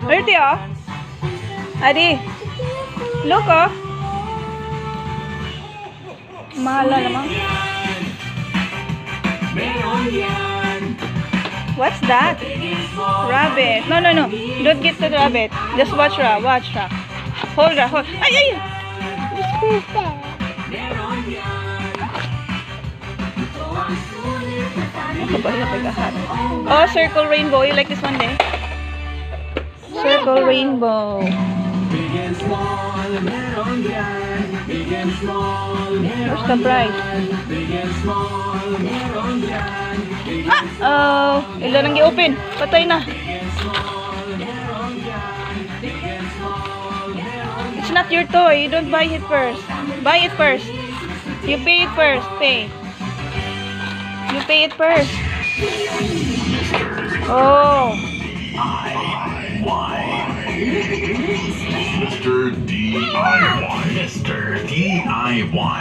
Dirty, oh. Adi. Look, oh. Mahal na naman. What's that? Rabbit. No, no, no. Don't get the rabbit. Just watch Ra. Watch Ra. Hold Ra. Hold. Ay, ay. Oh, circle rainbow. You like this one, day? Circle rainbow. Where's the price? Oh, ilan ang gi-open? Patay na. It's not your toy. You don't buy it first. Buy it first. You pay it first. Pay. You pay it first. Oh. Mr. DIY. Mr. DIY.